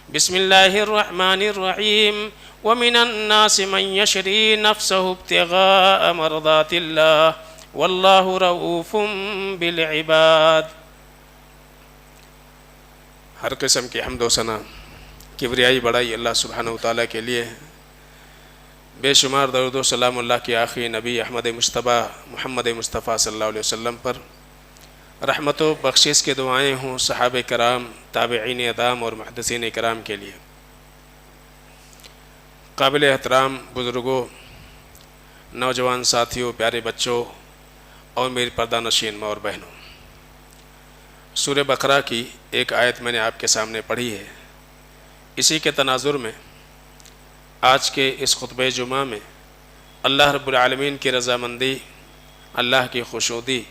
بسم اللہ الرحمن الرحیم ومن الناس من یشری نفسه ابتغاء مرضات اللہ واللہ رؤوف بالعباد۔ ہر قسم کی حمد و ثنا کبریائی بڑائی اللہ سبحانہ وتعالیٰ کے لیے ہے۔ بے شمار درود و سلام اللہ کی آخری نبی احمد مصطفیٰ محمد مصطفیٰ صلی اللہ علیہ وسلم پر، رحمت و بخشش کے دعائیں ہوں صحابہ کرام، تابعین اعظام اور محدثین کرام کے لیے۔ قابل احترام بزرگوں، نوجوان ساتھیوں، پیارے بچوں اور میری پردہ نشین ماں اور بہنوں، سورہ بقرہ کی ایک آیت میں نے آپ کے سامنے پڑھی ہے۔ اسی کے تناظر میں آج کے اس خطبہ جمعہ میں اللہ رب العالمین کی رضامندی، اللہ کی خوشنودی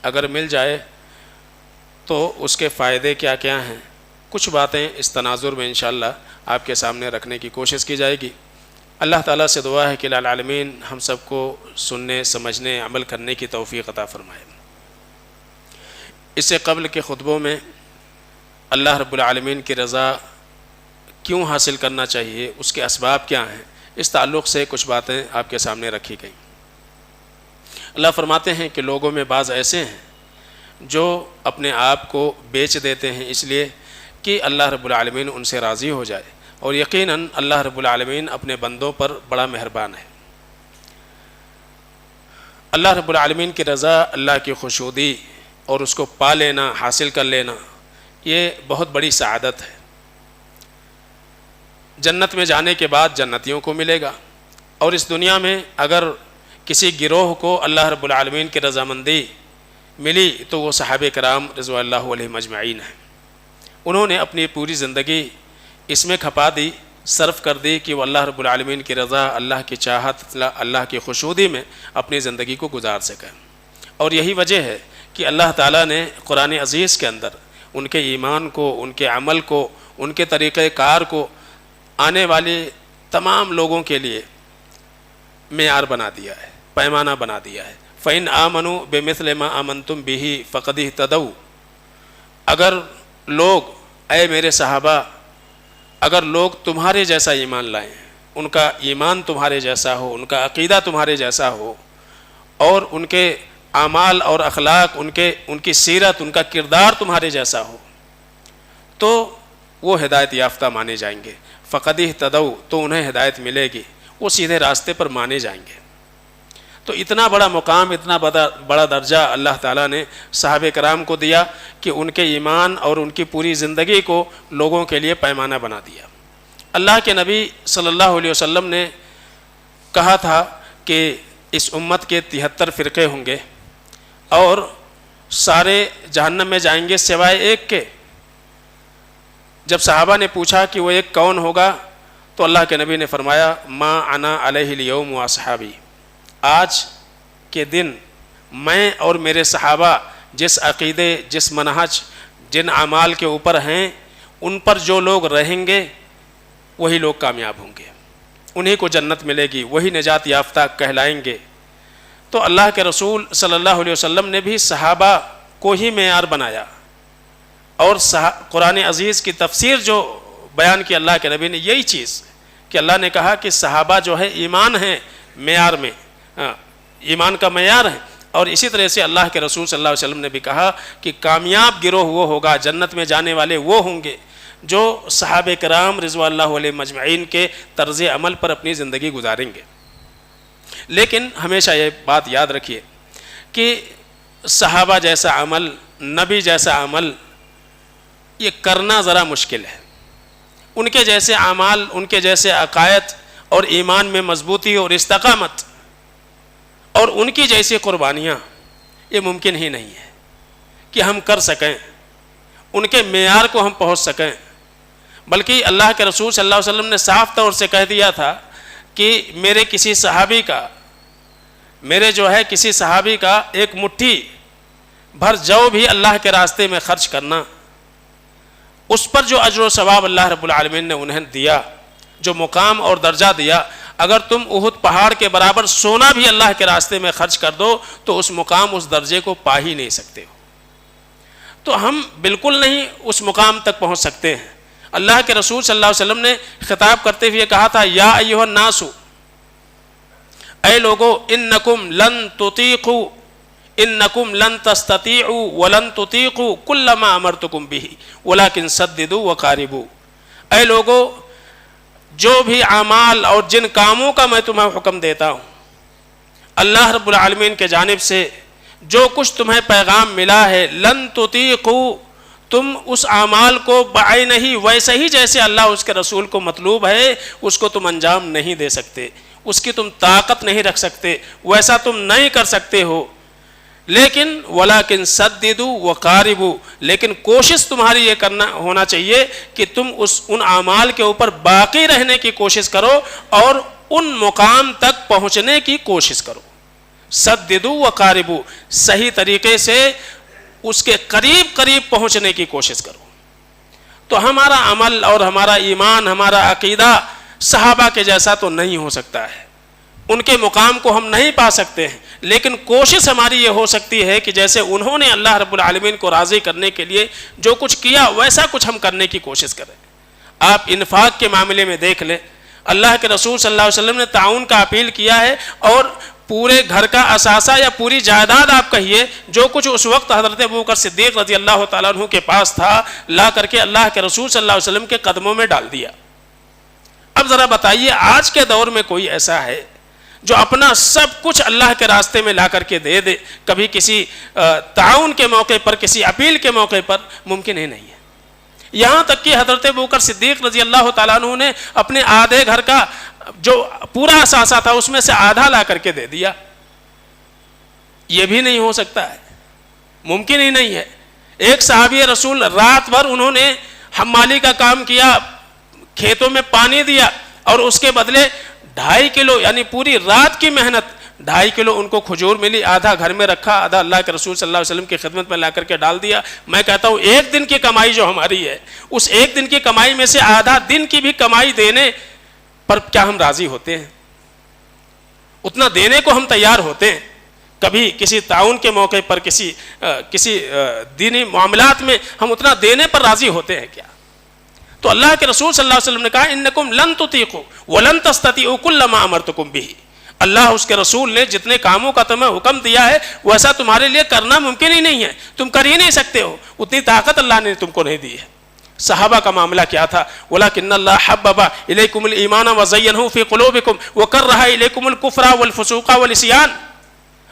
اگر مل جائے تو اس کے فائدے کیا کیا ہیں، کچھ باتیں اس تناظر میں انشاءاللہ آپ کے سامنے رکھنے کی کوشش کی جائے گی۔ اللہ تعالیٰ سے دعا ہے کہ العالمین ہم سب کو سننے، سمجھنے، عمل کرنے کی توفیق عطا فرمائے۔ اس سے قبل کے خطبوں میں اللہ رب العالمین کی رضا کیوں حاصل کرنا چاہیے، اس کے اسباب کیا ہیں، اس تعلق سے کچھ باتیں آپ کے سامنے رکھی گئیں۔ اللہ فرماتے ہیں کہ لوگوں میں بعض ایسے ہیں جو اپنے آپ کو بیچ دیتے ہیں اس لیے کہ اللہ رب العالمین ان سے راضی ہو جائے، اور یقیناً اللہ رب العالمین اپنے بندوں پر بڑا مہربان ہے۔ اللہ رب العالمین کی رضا، اللہ کی خوشنودی اور اس کو پا لینا، حاصل کر لینا، یہ بہت بڑی سعادت ہے۔ جنت میں جانے کے بعد جنتیوں کو ملے گا، اور اس دنیا میں اگر کسی گروہ کو اللہ رب العالمین کی رضامندی ملی تو وہ صحابہ کرام رضوان اللہ علیہم اجمعین ہیں۔ انہوں نے اپنی پوری زندگی اس میں کھپا دی، صرف کر دی کہ وہ اللہ رب العالمین کی رضا، اللہ کی چاہت، اللہ کی خوشنودی میں اپنی زندگی کو گزار سکیں۔ اور یہی وجہ ہے کہ اللہ تعالیٰ نے قرآن عزیز کے اندر ان کے ایمان کو، ان کے عمل کو، ان کے طریقہ کار کو آنے والے تمام لوگوں کے لیے معیار بنا دیا ہے، پیمانہ بنا دیا ہے۔ فَإِنْ آمَنُوا بِمِثْلِ مَا آمَنْتُمْ بِهِ فَقَدِ اهْتَدَوْا۔ اگر لوگ، اے میرے صحابہ، اگر لوگ تمہارے جیسا ایمان لائیں، ان کا ایمان تمہارے جیسا ہو، ان کا عقیدہ تمہارے جیسا ہو، اور ان کے اعمال اور اخلاق، ان کی سیرت، ان کا کردار تمہارے جیسا ہو، تو وہ ہدایت یافتہ مانے جائیں گے۔ فَقَدِ اهْتَدَوْا، تو انہیں ہدایت ملے گی، وہ سیدھے راستے پر مانے جائیں گے۔ تو اتنا بڑا مقام، اتنا بڑا درجہ اللہ تعالیٰ نے صحابہ کرام کو دیا کہ ان کے ایمان اور ان کی پوری زندگی کو لوگوں کے لیے پیمانہ بنا دیا۔ اللہ کے نبی صلی اللہ علیہ وسلم نے کہا تھا کہ اس امت کے 73 فرقے ہوں گے اور سارے جہنم میں جائیں گے سوائے ایک کے۔ جب صحابہ نے پوچھا کہ وہ ایک کون ہوگا تو اللہ کے نبی نے فرمایا ما انا علیہ الیوم واصحابی، آج کے دن میں اور میرے صحابہ جس عقیدے، جس منہج، جن اعمال کے اوپر ہیں، ان پر جو لوگ رہیں گے وہی لوگ کامیاب ہوں گے، انہی کو جنت ملے گی، وہی نجات یافتہ کہلائیں گے۔ تو اللہ کے رسول صلی اللہ علیہ وسلم نے بھی صحابہ کو ہی معیار بنایا، اور قرآن عزیز کی تفسیر جو بیان کی اللہ کے نبی نے یہی چیز کہ اللہ نے کہا کہ صحابہ جو ہے ایمان ہیں معیار میں، ایمان کا معیار ہے۔ اور اسی طرح سے اللہ کے رسول صلی اللہ علیہ وسلم نے بھی کہا کہ کامیاب گروہ وہ ہوگا، جنت میں جانے والے وہ ہوں گے جو صحابہ کرام رضوان اللہ علیہم اجمعین کے طرز عمل پر اپنی زندگی گزاریں گے۔ لیکن ہمیشہ یہ بات یاد رکھیے کہ صحابہ جیسا عمل، نبی جیسا عمل، یہ کرنا ذرا مشکل ہے۔ ان کے جیسے اعمال، ان کے جیسے عقائد اور ایمان میں مضبوطی اور استقامت اور ان کی جیسی قربانیاں، یہ ممکن ہی نہیں ہے کہ ہم کر سکیں، ان کے معیار کو ہم پہنچ سکیں۔ بلکہ اللہ کے رسول صلی اللہ علیہ وسلم نے صاف طور سے کہہ دیا تھا کہ میرے کسی صحابی کا ایک مٹھی بھر جو بھی اللہ کے راستے میں خرچ کرنا، اس پر جو اجر و ثواب اللہ رب العالمین نے انہیں دیا، جو مقام اور درجہ دیا، اگر تم احد پہاڑ کے برابر سونا بھی اللہ کے راستے میں خرچ کر دو تو اس مقام، اس درجے کو پا ہی نہیں سکتے ہو۔ تو ہم بالکل نہیں اس مقام تک پہنچ سکتے ہیں۔ اللہ کے رسول صلی اللہ علیہ وسلم نے خطاب کرتے ہوئے کہا تھا یا ایھا الناس، اے لوگو، انکم لن تستطیعوا ولن تطیقوا کل ما امرتکم بہ ولکن سددوا وقاربوا، اے لوگو، جو بھی اعمال اور جن کاموں کا میں تمہیں حکم دیتا ہوں، اللہ رب العالمین کے جانب سے جو کچھ تمہیں پیغام ملا ہے، لن تطیقوا، تم اس اعمال کو بعین ہی ویسے ہی جیسے اللہ اس کے رسول کو مطلوب ہے اس کو تم انجام نہیں دے سکتے، اس کی تم طاقت نہیں رکھ سکتے، ویسا تم نہیں کر سکتے ہو، لیکن ولیکن سددوا وقاربوا، لیکن کوشش تمہاری یہ کرنا ہونا چاہیے کہ تم ان اعمال کے اوپر باقی رہنے کی کوشش کرو اور ان مقام تک پہنچنے کی کوشش کرو۔ سددوا وقاربوا، صحیح طریقے سے اس کے قریب قریب پہنچنے کی کوشش کرو۔ تو ہمارا عمل اور ہمارا ایمان، ہمارا عقیدہ صحابہ کے جیسا تو نہیں ہو سکتا ہے، ان کے مقام کو ہم نہیں پا سکتے ہیں، لیکن کوشش ہماری یہ ہو سکتی ہے کہ جیسے انہوں نے اللہ رب العالمین کو راضی کرنے کے لیے جو کچھ کیا ویسا کچھ ہم کرنے کی کوشش کریں۔ آپ انفاق کے معاملے میں دیکھ لیں، اللہ کے رسول صلی اللہ علیہ وسلم نے تعاون کا اپیل کیا ہے، اور پورے گھر کا اثاثہ یا پوری جائیداد آپ کہیے جو کچھ اس وقت حضرت ابوبکر صدیق رضی اللہ تعالیٰ عنہ کے پاس تھا، لا کر کے اللہ کے رسول صلی اللہ علیہ وسلم کے قدموں میں ڈال دیا۔ اب ذرا بتائیے آج کے دور میں کوئی ایسا ہے جو اپنا سب کچھ اللہ کے راستے میں لا کر کے دے دے؟ کبھی کسی تعاون کے موقع پر، کسی اپیل کے موقع پر ممکن ہی نہیں ہے۔ یہاں تک کہ حضرت ابوبکر صدیق رضی اللہ تعالیٰ عنہ نے اپنے آدھے گھر کا جو پورا اثاثہ تھا اس میں سے آدھا لا کر کے دے دیا۔ یہ بھی نہیں ہو سکتا ہے، ممکن ہی نہیں ہے۔ ایک صحابی رسول رات بھر انہوں نے حمالی کا کام کیا، کھیتوں میں پانی دیا، اور اس کے بدلے 2.5 کلو، یعنی پوری رات کی محنت، 2.5 کلو ان کو کھجور ملی، آدھا گھر میں رکھا، آدھا اللہ کے رسول صلی اللہ علیہ وسلم کی خدمت میں لا کر کے ڈال دیا۔ میں کہتا ہوں ایک دن کی کمائی جو ہماری ہے، اس ایک دن کی کمائی میں سے آدھا دن کی بھی کمائی دینے پر کیا ہم راضی ہوتے ہیں؟ اتنا دینے کو ہم تیار ہوتے ہیں؟ کبھی کسی تعاون کے موقع پر، کسی دینی معاملات میں ہم اتنا دینے پر راضی ہوتے ہیں کیا؟ تو اللہ کے رسول صلی اللہ علیہ وسلم نے کہا انکم لن تطیقوا ولن تستطیعوا کل ما امرتکم بہ، اللہ اس کے رسول نے جتنے کاموں کا تمہیں حکم دیا ہے ویسا تمہارے لیے کرنا ممکن ہی نہیں ہے، تم کر ہی نہیں سکتے ہو، اتنی طاقت اللہ نے تم کو نہیں دی ہے۔ صحابہ کا معاملہ کیا تھا؟ وَلَكِنَّ اللَّهَ حَبَّبَ إِلَيْكُمُ الْإِيمَانَ وَزَيَّنَهُ فِي قُلُوبِكُمْ وَكَرَّهَ إِلَيْكُمُ الْكُفْرَ وَالْفُسُوقَ وَالْعِصْيَانَ،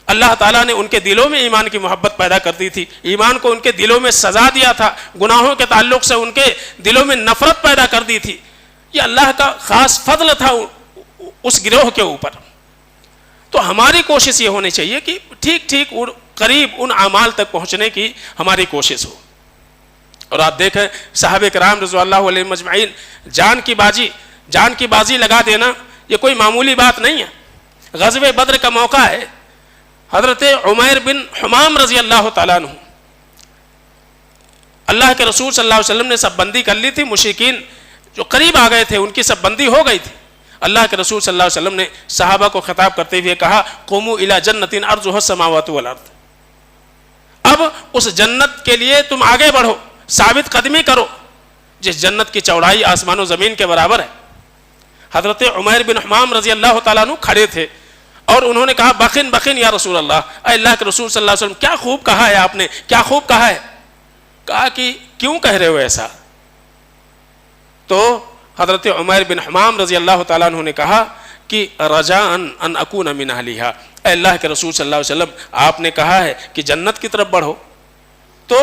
اللہ تعالیٰ نے ان کے دلوں میں ایمان کی محبت پیدا کر دی تھی، ایمان کو ان کے دلوں میں سزا دیا تھا، گناہوں کے تعلق سے ان کے دلوں میں نفرت پیدا کر دی تھی۔ یہ اللہ کا خاص فضل تھا اس گروہ کے اوپر۔ تو ہماری کوشش یہ ہونی چاہیے کہ ٹھیک ٹھیک قریب ان اعمال تک پہنچنے کی ہماری کوشش ہو۔ اور آپ دیکھیں صحابہ کرام رضی اللہ علیہم مجمعین، جان کی بازی لگا دینا یہ کوئی معمولی بات نہیں ہے۔ غزوہ بدر کا موقع ہے، حضرت عمیر بن حمام رضی اللہ تعالیٰ عنہ، اللہ کے رسول صلی اللہ علیہ وسلم نے سب بندی کر لی تھی، مشرکین جو قریب آ گئے تھے ان کی سب بندی ہو گئی تھی۔ اللہ کے رسول صلی اللہ علیہ وسلم نے صحابہ کو خطاب کرتے ہوئے کہا قوموا الی جنت عرضها السماوات والارض، اب اس جنت کے لیے تم آگے بڑھو، ثابت قدمی کرو جس جنت کی چوڑائی آسمان و زمین کے برابر ہے۔ حضرت عمیر بن حمام رضی اللہ تعالیٰ عنہ کھڑے تھے اور انہوں نے کہا بخن بخن یا رسول اللہ، اے اللہ کے رسول صلی اللہ علیہ وسلم کیا خوب کہا ہے آپ نے، کیا خوب کہا ہے۔ کہا کہ کیوں کہہ رہے ہو ایسا؟ تو حضرت عمیر بن حمام رضی اللہ تعالیٰ عنہ نے کہا کہ رجاء ان اکون من اہلھا، اے اللہ کے رسول صلی اللہ علیہ وسلم آپ نے کہا ہے کہ جنت کی طرف بڑھو، تو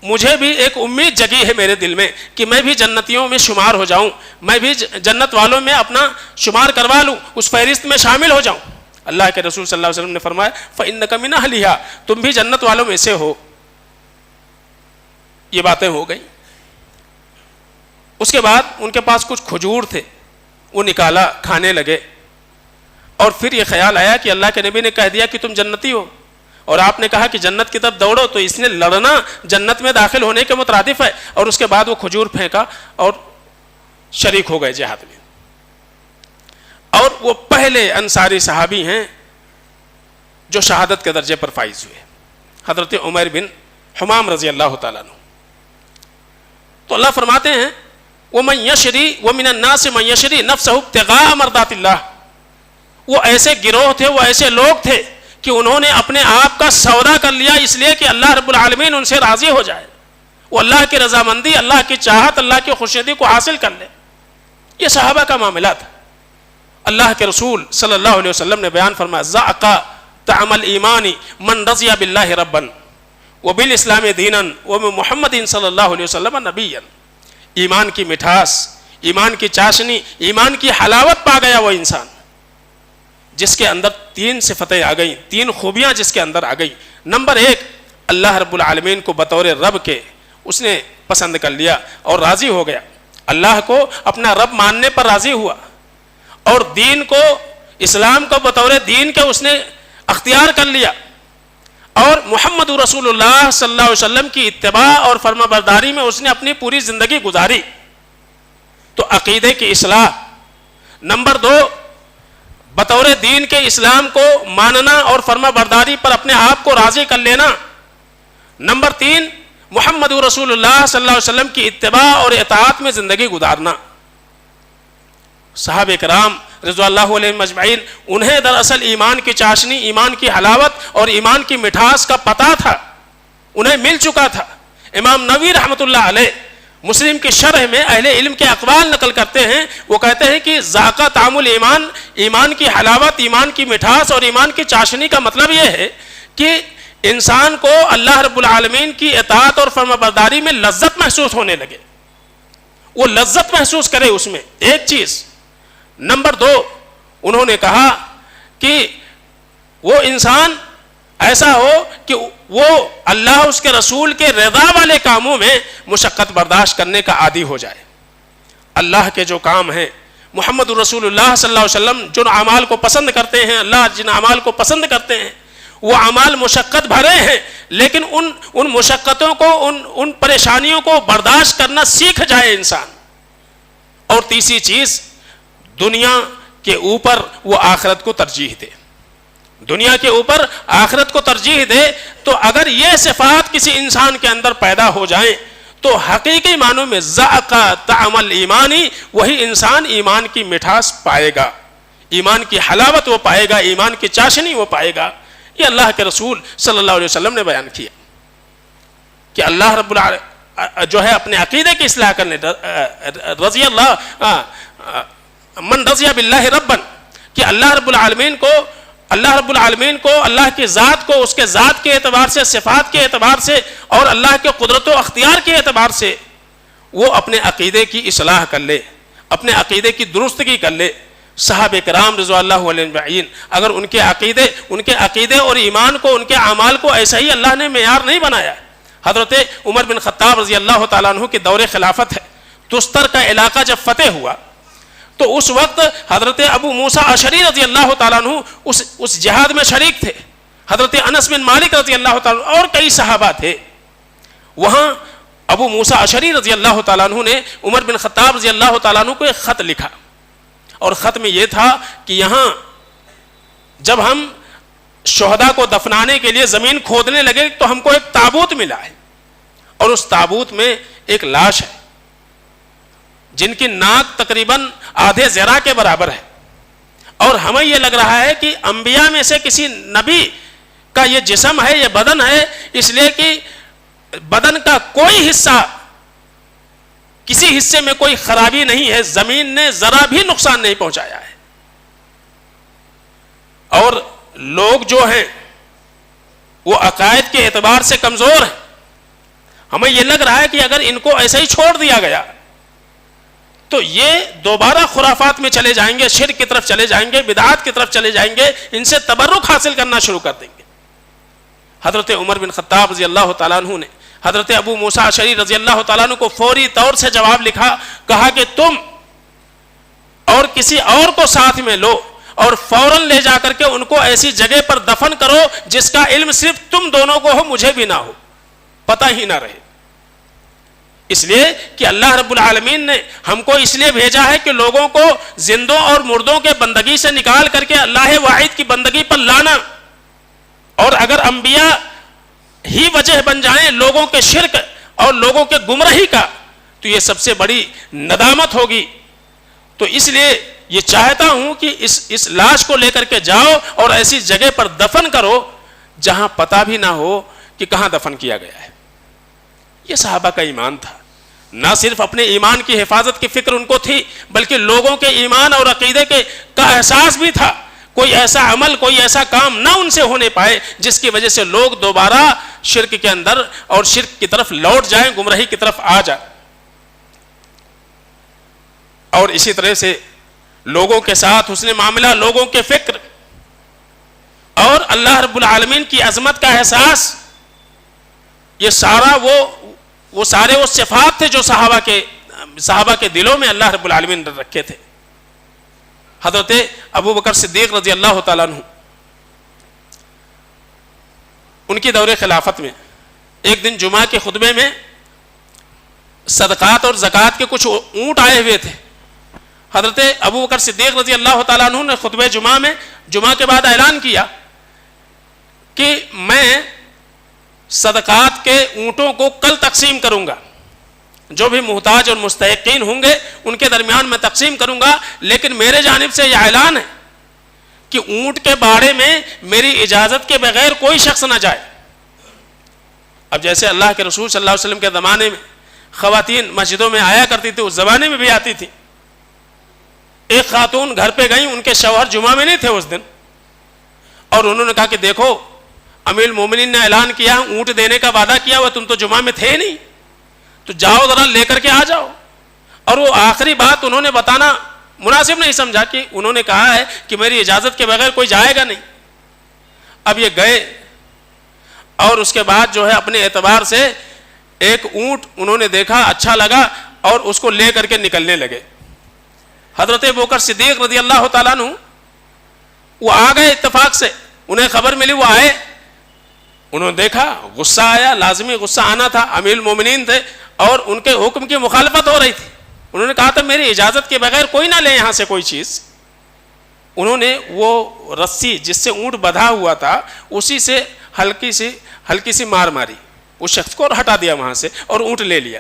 مجھے بھی ایک امید جگی ہے میرے دل میں کہ میں بھی جنتیوں میں شمار ہو جاؤں، میں بھی جنت والوں میں اپنا شمار کروا لوں، اس فہرست میں شامل ہو جاؤں۔ اللہ کے رسول صلی اللہ علیہ وسلم نے فرمایا فإنک من اہلھا، تم بھی جنت والوں میں سے ہو۔ یہ باتیں ہو گئیں۔ اس کے بعد ان کے پاس کچھ کھجور تھے، وہ نکالا، کھانے لگے، اور پھر یہ خیال آیا کہ اللہ کے نبی نے کہہ دیا کہ تم جنتی ہو، اور آپ نے کہا کہ جنت کی طرف دوڑو، تو اس نے لڑنا جنت میں داخل ہونے کے مترادف ہے، اور اس کے بعد وہ کھجور پھینکا اور شریک ہو گئے جہاد میں۔ اور وہ پہلے انصاری صحابی ہیں جو شہادت کے درجے پر فائز ہوئے، حضرت عمیر بن حمام رضی اللہ تعالیٰ عنہ۔ تو اللہ فرماتے ہیں ومن یشری ومن الناس من یشری نفسہ ابتغاء مرضات اللہ. وہ ایسے گروہ تھے, وہ ایسے لوگ تھے کہ انہوں نے اپنے آپ کا سودا کر لیا اس لیے کہ اللہ رب العالمین ان سے راضی ہو جائے, وہ اللہ کی رضامندی, اللہ کی چاہت, اللہ کی خوشنودی کو حاصل کر لے. یہ صحابہ کا معاملہ تھا. اللہ کے رسول صلی اللہ علیہ وسلم نے بیان فرمایا ذاق طعم الایمان من رضی باللہ ربا وبالاسلام دینا وبمحمد صلی اللہ علیہ وسلم نبیا. ایمان کی مٹھاس, ایمان کی چاشنی, ایمان کی حلاوت پا گیا وہ انسان جس کے اندر 3 صفتیں آ گئیں, 3 خوبیاں جس کے اندر آ گئیں. نمبر 1, اللہ رب العالمین کو بطور رب کے اس نے پسند کر لیا اور راضی ہو گیا. اللہ کو اپنا رب ماننے پر راضی ہوا, اور دین کو, اسلام کو بطور دین کے اس نے اختیار کر لیا, اور محمد رسول اللہ صلی اللہ علیہ وسلم کی اتباع اور فرما برداری میں اس نے اپنی پوری زندگی گزاری. تو عقیدے کی اصلاح. نمبر 2, بطور دین کے اسلام کو ماننا اور فرما برداری پر اپنے آپ کو راضی کر لینا. نمبر 3, محمد رسول اللہ صلی اللہ علیہ وسلم کی اتباع اور اطاعت میں زندگی گزارنا. صحابہ کرام رضوان اللہ علیہم اجمعین, انہیں دراصل ایمان کی چاشنی, ایمان کی حلاوت اور ایمان کی مٹھاس کا پتہ تھا, انہیں مل چکا تھا. امام نووی رحمۃ اللہ علیہ مسلم کی شرح میں اہل علم کے اقوال نقل کرتے ہیں, وہ کہتے ہیں کہ ذاق طعم الایمان, ایمان کی حلاوت, ایمان کی مٹھاس اور ایمان کی چاشنی کا مطلب یہ ہے کہ انسان کو اللہ رب العالمین کی اطاعت اور فرما برداری میں لذت محسوس ہونے لگے, وہ لذت محسوس کرے اس میں, ایک چیز. نمبر 2, انہوں نے کہا کہ وہ انسان ایسا ہو کہ وہ اللہ اس کے رسول کے رضا والے کاموں میں مشقت برداشت کرنے کا عادی ہو جائے. اللہ کے جو کام ہیں, محمد رسول اللہ صلی اللہ علیہ وسلم جن اعمال کو پسند کرتے ہیں, اللہ جن اعمال کو پسند کرتے ہیں, وہ اعمال مشقت بھرے ہیں, لیکن ان مشقتوں کو, ان پریشانیوں کو برداشت کرنا سیکھ جائے انسان. اور تیسری چیز, دنیا کے اوپر وہ آخرت کو ترجیح دے, دنیا کے اوپر آخرت کو ترجیح دے. تو اگر یہ صفات کسی انسان کے اندر پیدا ہو جائیں تو حقیقی معنوں میں ذاق طعم الایمانی, وہی انسان ایمان کی مٹھاس پائے گا, ایمان کی حلاوت وہ پائے گا, ایمان کی چاشنی وہ پائے گا. یہ اللہ کے رسول صلی اللہ علیہ وسلم نے بیان کیا کہ اللہ رب العالمین جو ہے اپنے عقیدے کی اصلاح کرنے, رضی اللہ من رضی باللہ ربا, کہ اللہ رب العالمین کو اللہ کی ذات کو, اس کے ذات کے اعتبار سے, صفات کے اعتبار سے اور اللہ کے قدرت و اختیار کے اعتبار سے وہ اپنے عقیدے کی اصلاح کر لے, اپنے عقیدے کی درستگی کر لے. صحابہ کرام رضوان اللہ علیہم اجمعین, اگر ان کے عقیدے اور ایمان کو, ان کے اعمال کو ایسا ہی اللہ نے معیار نہیں بنایا. حضرت عمر بن خطاب رضی اللہ تعالیٰ عنہ کے دور خلافت ہے, تستر کا علاقہ جب فتح ہوا تو اس وقت حضرت ابو موسیٰ اشعری رضی اللہ تعالیٰ عنہ اس جہاد میں شریک تھے. حضرت انس بن مالک رضی اللہ تعالیٰ عنہ اور کئی صحابہ تھے. وہاں ابو موسیٰ اشعری رضی اللہ تعالیٰ عنہ نے عمر بن خطاب رضی اللہ تعالیٰ عنہ کو ایک خط لکھا, اور خط میں یہ تھا کہ یہاں جب ہم شہداء کو دفنانے کے لیے زمین کھودنے لگے تو ہم کو ایک تابوت ملا ہے, اور اس تابوت میں ایک لاش ہے جن کی ناک تقریباً آدھے ذراع کے برابر ہے, اور ہمیں یہ لگ رہا ہے کہ انبیاء میں سے کسی نبی کا یہ جسم ہے, یہ بدن ہے, اس لیے کہ بدن کا کوئی حصہ, کسی حصے میں کوئی خرابی نہیں ہے, زمین نے ذرا بھی نقصان نہیں پہنچایا ہے. اور لوگ جو ہیں وہ عقائد کے اعتبار سے کمزور ہیں. ہمیں یہ لگ رہا ہے کہ اگر ان کو ایسے ہی چھوڑ دیا گیا تو یہ دوبارہ خرافات میں چلے جائیں گے, شرک کی طرف چلے جائیں گے, بدعات کی طرف چلے جائیں گے, ان سے تبرک حاصل کرنا شروع کر دیں گے. حضرت عمر بن خطاب رضی اللہ تعالیٰ عنہ نے حضرت ابو موسیٰ اشعری رضی اللہ تعالیٰ عنہ کو فوری طور سے جواب لکھا, کہا کہ تم اور کسی اور کو ساتھ میں لو اور فوراً لے جا کر کے ان کو ایسی جگہ پر دفن کرو جس کا علم صرف تم دونوں کو ہو, مجھے بھی نہ ہو, پتہ ہی نہ رہے. اس لیے کہ اللہ رب العالمین نے ہم کو اس لیے بھیجا ہے کہ لوگوں کو زندوں اور مردوں کے بندگی سے نکال کر کے اللہ واحد کی بندگی پر لانا. اور اگر انبیاء ہی وجہ بن جائیں لوگوں کے شرک اور لوگوں کے گمراہی کا, تو یہ سب سے بڑی ندامت ہوگی. تو اس لیے یہ چاہتا ہوں کہ اس لاش کو لے کر کے جاؤ اور ایسی جگہ پر دفن کرو جہاں پتہ بھی نہ ہو کہ کہاں دفن کیا گیا ہے. یہ صحابہ کا ایمان تھا. نہ صرف اپنے ایمان کی حفاظت کی فکر ان کو تھی بلکہ لوگوں کے ایمان اور عقیدے کا احساس بھی تھا. کوئی ایسا عمل کوئی ایسا کام نہ ان سے ہونے پائے جس کی وجہ سے لوگ دوبارہ شرک کے اندر اور شرک کی طرف لوٹ جائیں, گمراہی کی طرف آ جائیں. اور اسی طرح سے لوگوں کے ساتھ حسن معاملہ, لوگوں کے فکر اور اللہ رب العالمین کی عظمت کا احساس, یہ سارا وہ سارے وہ صفات تھے جو صحابہ کے دلوں میں اللہ رب العالمین نے رکھے تھے. حضرت ابو بکر صدیق رضی اللہ تعالیٰ عنہ ان کی دور خلافت میں ایک دن جمعہ کے خطبے میں صدقات اور زکوٰۃ کے کچھ اونٹ آئے ہوئے تھے. حضرت ابو بکر صدیق رضی اللہ تعالیٰ عنہ نے خطبہ جمعہ میں جمعہ کے بعد اعلان کیا کہ میں صدقات کے اونٹوں کو کل تقسیم کروں گا, جو بھی محتاج اور مستحقین ہوں گے ان کے درمیان میں تقسیم کروں گا, لیکن میرے جانب سے یہ اعلان ہے کہ اونٹ کے باڑے میں میری اجازت کے بغیر کوئی شخص نہ جائے. اب جیسے اللہ کے رسول صلی اللہ علیہ وسلم کے زمانے میں خواتین مسجدوں میں آیا کرتی تھی, اس زمانے میں بھی آتی تھی. ایک خاتون گھر پہ گئیں, ان کے شوہر جمعہ میں نہیں تھے اس دن, اور انہوں نے کہا کہ دیکھو امیر المومنین نے اعلان کیا, اونٹ دینے کا وعدہ کیا ہوا, تم تو جمعہ میں تھے نہیں, تو جاؤ ذرا لے کر کے آ جاؤ. اور وہ آخری بات انہوں نے بتانا مناسب نہیں سمجھا کہ انہوں نے کہا ہے کہ میری اجازت کے بغیر کوئی جائے گا نہیں. اب یہ گئے اور اس کے بعد جو ہے اپنے اعتبار سے ایک اونٹ انہوں نے دیکھا, اچھا لگا اور اس کو لے کر کے نکلنے لگے. حضرت ابوبکر صدیق رضی اللہ تعالیٰ عنہ وہ آ گئے اتفاق سے, انہیں خبر ملی, وہ آئے, انہوں نے دیکھا, غصہ آیا, لازمی غصہ آنا تھا, امیر المومنین تھے اور ان کے حکم کی مخالفت ہو رہی تھی. انہوں نے کہا تھا میری اجازت کے بغیر کوئی نہ لے یہاں سے کوئی چیز. انہوں نے وہ رسی جس سے اونٹ بندھا ہوا تھا اسی سے ہلکی سی مار ماری اس شخص کو اور ہٹا دیا وہاں سے اور اونٹ لے لیا.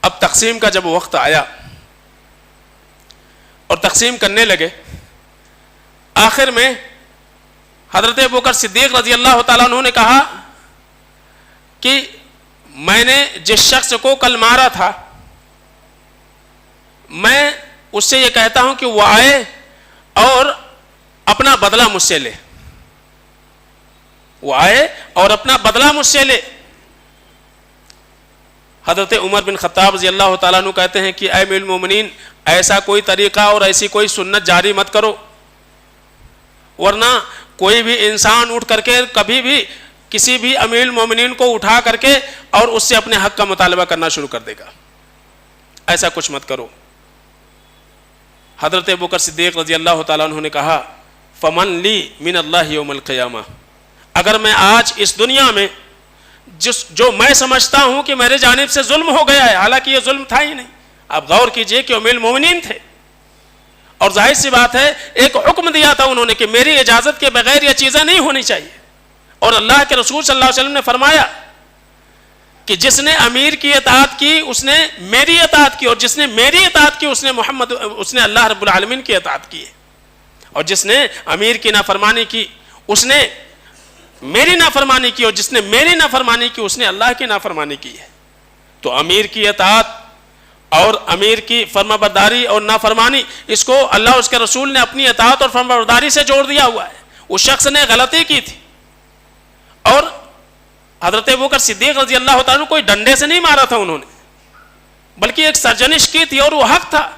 اب تقسیم کا جب وقت آیا اور تقسیم کرنے لگے, آخر میں حضرت ابوبکر صدیق رضی اللہ تعالیٰ عنہ نے کہا کہ میں نے جس شخص کو کل مارا تھا میں اس سے یہ کہتا ہوں کہ وہ آئے اور اپنا بدلہ مجھ سے لے, وہ آئے اور اپنا بدلہ مجھ سے لے. حضرت عمر بن خطاب رضی اللہ تعالیٰ عنہ کہتے ہیں کہ اے امیر المومنین ایسا کوئی طریقہ اور ایسی کوئی سنت جاری مت کرو, ورنہ کوئی بھی انسان اٹھ کر کے کبھی بھی کسی بھی امیر المومنین کو اٹھا کر کے اور اس سے اپنے حق کا مطالبہ کرنا شروع کر دے گا. ایسا کچھ مت کرو. حضرت ابوبکر صدیق رضی اللہ تعالیٰ عنہ نے کہا فمن لی من اللہ یوم القیامہ, اگر میں آج اس دنیا میں جو میں سمجھتا ہوں کہ میرے جانب سے ظلم ہو گیا ہے, حالانکہ یہ ظلم تھا ہی نہیں, آپ غور کیجئے کہ امیر المومنین تھے اور ظاہر سی بات ہے ایک حکم دیا تھا انہوں نے کہ میری اجازت کے بغیر یہ چیزیں نہیں ہونی چاہیے. اور اللہ کے رسول صلی اللہ علیہ وسلم نے فرمایا کہ جس نے امیر کی اطاعت کی اس نے میری اطاعت کی, اور جس نے میری اطاعت کی اس نے اللہ رب العالمین کی اطاعت کی ہے, اور جس نے امیر کی نافرمانی کی اس نے میری نافرمانی کی, اور جس نے میری نافرمانی کی اس نے اللہ کی نافرمانی کی ہے. تو امیر کی اطاعت اور امیر کی فرما برداری اور نافرمانی, اس کو اللہ اس کے رسول نے اپنی اطاعت اور فرما برداری سے جوڑ دیا ہوا ہے. اس شخص نے غلطی کی تھی اور حضرت ابوبکر صدیق رضی اللہ تعالیٰ عنہ کوئی ڈنڈے سے نہیں مارا تھا انہوں نے, بلکہ ایک سرزنش کی تھی اور وہ حق تھا.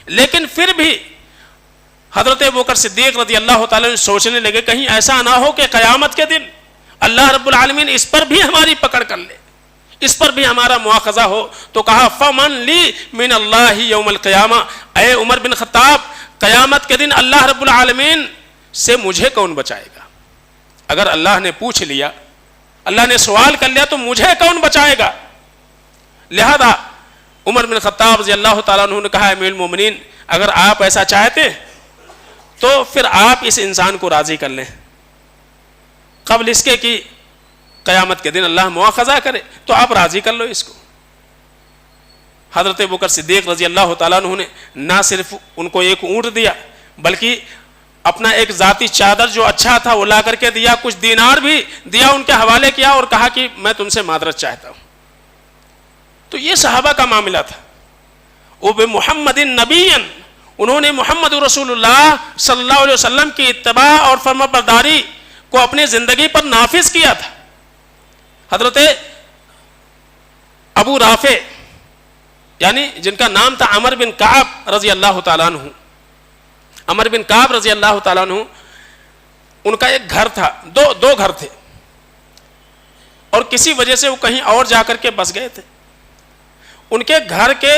لیکن پھر بھی حضرت ابوبکر صدیق رضی اللہ تعالیٰ عنہ سوچنے لگے کہیں ایسا نہ ہو کہ قیامت کے دن اللہ رب العالمین اس پر بھی ہماری پکڑ کر لے, اس پر بھی ہمارا مواخذہ ہو. تو کہا فمن لی من اللہ یوم القیامہ, اے عمر بن خطاب قیامت کے دن اللہ رب العالمین سے مجھے کون بچائے گا؟ اگر اللہ نے پوچھ لیا, اللہ نے سوال کر لیا تو مجھے کون بچائے گا؟ لہذا عمر بن خطاب رضی اللہ تعالیٰ عنہ نے کہا امیر المومنین اگر آپ ایسا چاہتے تو پھر آپ اس انسان کو راضی کر لیں قبل اس کے کہ قیامت کے دن اللہ مواخذہ کرے, تو آپ راضی کر لو اس کو. حضرت ابوبکر صدیق رضی اللہ تعالیٰ عنہ نے نہ صرف ان کو ایک اونٹ دیا بلکہ اپنا ایک ذاتی چادر جو اچھا تھا وہ لا کر کے دیا, کچھ دینار بھی دیا, ان کے حوالے کیا اور کہا کہ میں تم سے معذرت چاہتا ہوں. تو یہ صحابہ کا معاملہ تھا. وہ بے محمد نبی, انہوں نے محمد رسول اللہ صلی اللہ علیہ وسلم کی اتباع اور فرمانبرداری کو اپنی زندگی پر نافذ کیا تھا. حضرت ابو رافع یعنی جن کا نام تھا عمر بن کعب رضی اللہ تعالیٰ عنہ, عمر بن کعب رضی اللہ تعالیٰ عنہ, ان کا ایک گھر تھا, دو گھر تھے, اور کسی وجہ سے وہ کہیں اور جا کر کے بس گئے تھے. ان کے گھر کے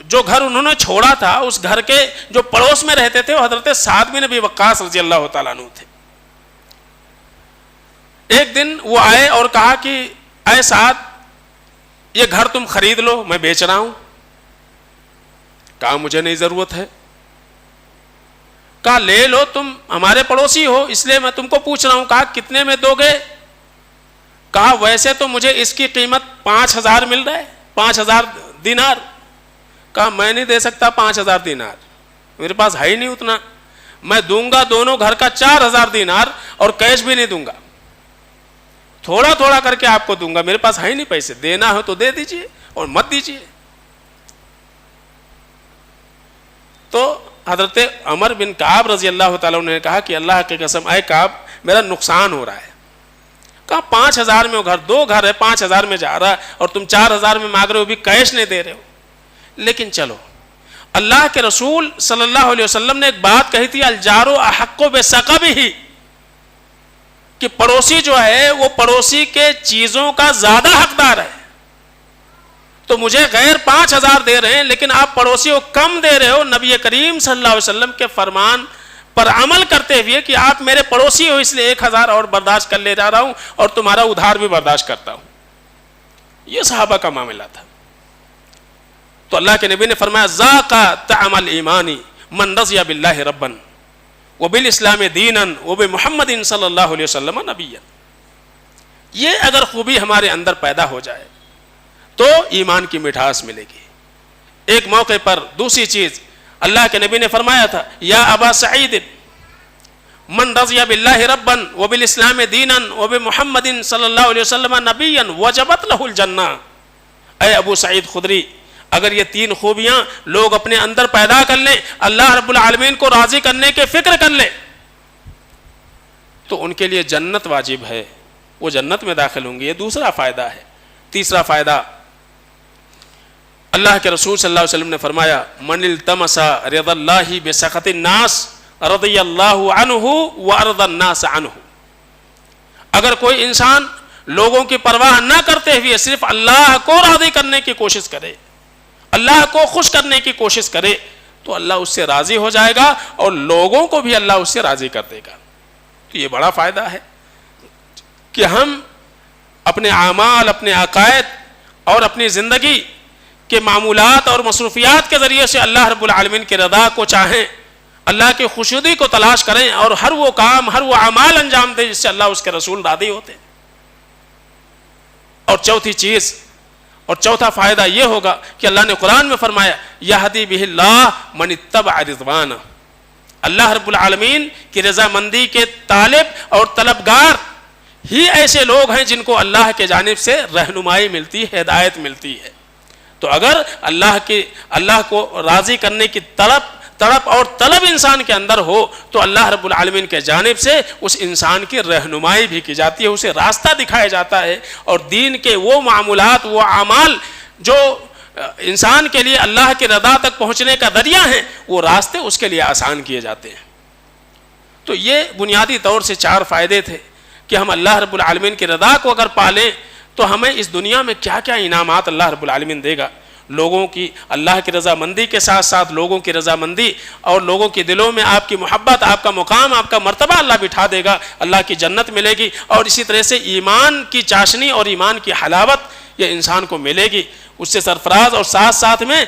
جو گھر انہوں نے چھوڑا تھا, اس گھر کے جو پڑوس میں رہتے تھے وہ حضرت سعد بن ابی وقاص رضی اللہ تعالیٰ عنہ تھے. ایک دن وہ آئے اور کہا کہ اے سعد, یہ گھر تم خرید لو, میں بیچ رہا ہوں. کہا مجھے نہیں ضرورت ہے. کہا لے لو, تم ہمارے پڑوسی ہو اس لیے میں تم کو پوچھ رہا ہوں. کہا کتنے میں دو گے؟ کہا ویسے تو مجھے اس کی قیمت 5,000 مل رہا ہے, 5,000 دینار. کہا میں نہیں دے سکتا 5,000 دینار, میرے پاس ہے ہی نہیں اتنا. میں دوں گا دونوں گھر کا 4,000 دینار اور کیش بھی نہیں دوں گا, تھوڑا تھوڑا کر کے آپ کو دوں گا, میرے پاس ہے ہی نہیں پیسے. دینا ہو تو دے دیجئے اور مت دیجئے. تو حضرت عمر بن کعب رضی اللہ تعالیٰ نے کہا کہ اللہ کی قسم اے کعب, میرا نقصان ہو رہا ہے. کہا 5,000 میں گھر, 2 گھر ہے, 5,000 میں جا رہا ہے اور تم 4,000 میں مانگ رہے ہو, بھی کیش نہیں دے رہے ہو. لیکن چلو, اللہ کے رسول صلی اللہ علیہ وسلم نے ایک بات کہی تھی, الجار احق بثقبہ, کہ پڑوسی جو ہے وہ پڑوسی کے چیزوں کا زیادہ حقدار ہے. تو مجھے غیر 5,000 دے رہے ہیں لیکن آپ پڑوسی کو کم دے رہے ہو. نبی کریم صلی اللہ علیہ وسلم کے فرمان پر عمل کرتے ہوئے کہ آپ میرے پڑوسی ہو اس لیے 1,000 اور برداشت کر لے جا رہا ہوں اور تمہارا ادھار بھی برداشت کرتا ہوں. یہ صحابہ کا معاملہ تھا. تو اللہ کے نبی نے فرمایا ذاق طعم الایمان من رضی باللہ ربا وبالاسلام دینا وبمحمد صلی اللہ علیہ وسلم نبیا. یہ اگر خوبی ہمارے اندر پیدا ہو جائے تو ایمان کی مٹھاس ملے گی. ایک موقع پر دوسری چیز اللہ کے نبی نے فرمایا تھا, یا ابا سعید من رضی باللہ ربا وبالاسلام دینا وبمحمد صلی اللہ علیہ وسلم نبیا وجبت لہ الجنہ. اے ابو سعید خدری, اگر یہ 3 خوبیاں لوگ اپنے اندر پیدا کر لیں, اللہ رب العالمین کو راضی کرنے کے فکر کر لیں, تو ان کے لیے جنت واجب ہے, وہ جنت میں داخل ہوں گے. یہ دوسرا فائدہ ہے. تیسرا فائدہ, اللہ کے رسول صلی اللہ علیہ وسلم نے فرمایا من التمس رضا اللہ بسخط الناس رضی اللہ عنہ وارضى الناس عنہ. اگر کوئی انسان لوگوں کی پرواہ نہ کرتے ہوئے صرف اللہ کو راضی کرنے کی کوشش کرے, اللہ کو خوش کرنے کی کوشش کرے, تو اللہ اس سے راضی ہو جائے گا اور لوگوں کو بھی اللہ اس سے راضی کر دے گا. تو یہ بڑا فائدہ ہے کہ ہم اپنے اعمال, اپنے عقائد اور اپنی زندگی کے معمولات اور مصروفیات کے ذریعے سے اللہ رب العالمین کی رضا کو چاہیں, اللہ کی خوشنودی کو تلاش کریں اور ہر وہ کام, ہر وہ اعمال انجام دیں جس سے اللہ اس کے رسول راضی ہوتے ہیں. اور چوتھی چیز اور چوتھا فائدہ یہ ہوگا کہ اللہ نے قرآن میں فرمایا یہدی بہ اللہ من اتبع رضوانہ. اللہ رب العالمین کی رضامندی کے طالب اور طلبگار ہی ایسے لوگ ہیں جن کو اللہ کے جانب سے رہنمائی ملتی ہے, ہدایت ملتی ہے. تو اگر اللہ کو راضی کرنے کی تڑپ اور طلب انسان کے اندر ہو تو اللہ رب العالمین کے جانب سے اس انسان کی رہنمائی بھی کی جاتی ہے, اسے راستہ دکھایا جاتا ہے, اور دین کے وہ معمولات, وہ اعمال جو انسان کے لیے اللہ کی رضا تک پہنچنے کا ذریعہ ہیں, وہ راستے اس کے لیے آسان کیے جاتے ہیں. تو یہ بنیادی طور سے 4 فائدے تھے کہ ہم اللہ رب العالمین کی رضا کو اگر پالیں تو ہمیں اس دنیا میں کیا کیا انعامات اللہ رب العالمین دے گا. لوگوں کی اللہ کی رضامندی کے ساتھ ساتھ لوگوں کی رضامندی اور لوگوں کے دلوں میں آپ کی محبت, آپ کا مقام, آپ کا مرتبہ اللہ بٹھا دے گا, اللہ کی جنت ملے گی. اور اسی طرح سے ایمان کی چاشنی اور ایمان کی حلاوت یہ انسان کو ملے گی, اس سے سرفراز. اور ساتھ ساتھ میں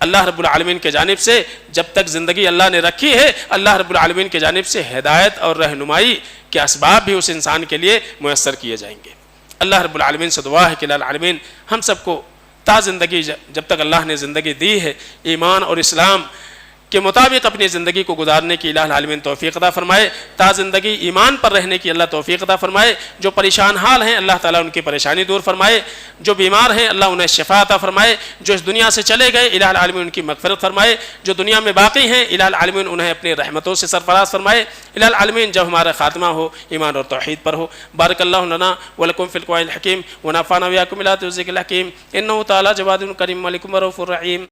اللہ رب العالمین کے جانب سے جب تک زندگی اللہ نے رکھی ہے, اللہ رب العالمین کے جانب سے ہدایت اور رہنمائی کے اسباب بھی اس انسان کے لیے میسر کیے جائیں گے. اللہ رب العالمین سے دعا ہے کہ العالمین ہم سب کو تا زندگی جب تک اللہ نے زندگی دی ہے ایمان اور اسلام کے مطابق اپنی زندگی کو گزارنے کی الہ العالمین توفیق عطا فرمائے، تا زندگی ایمان پر رہنے کی اللہ توفیق عطا فرمائے، جو پریشان حال ہیں اللہ تعالیٰ ان کی پریشانی دور فرمائے، جو بیمار ہیں اللہ انہیں شفا عطا فرمائے، جو اس دنیا سے چلے گئے الہ العالمین ان کی مغفرت فرمائے، جو دنیا میں باقی ہیں الہ العالمین انہیں اپنی رحمتوں سے سرفراز فرمائے، الہ العالمین جب ہمارا خاتمہ ہو ایمان اور توحید پر ہو۔ بارک اللہ لنا ولکم فی القرآن الحکیم ونفعنا وإياکم بالآیات والذکر الحکیم، انہ تعالی جواد کریم ملک رؤوف رحیم۔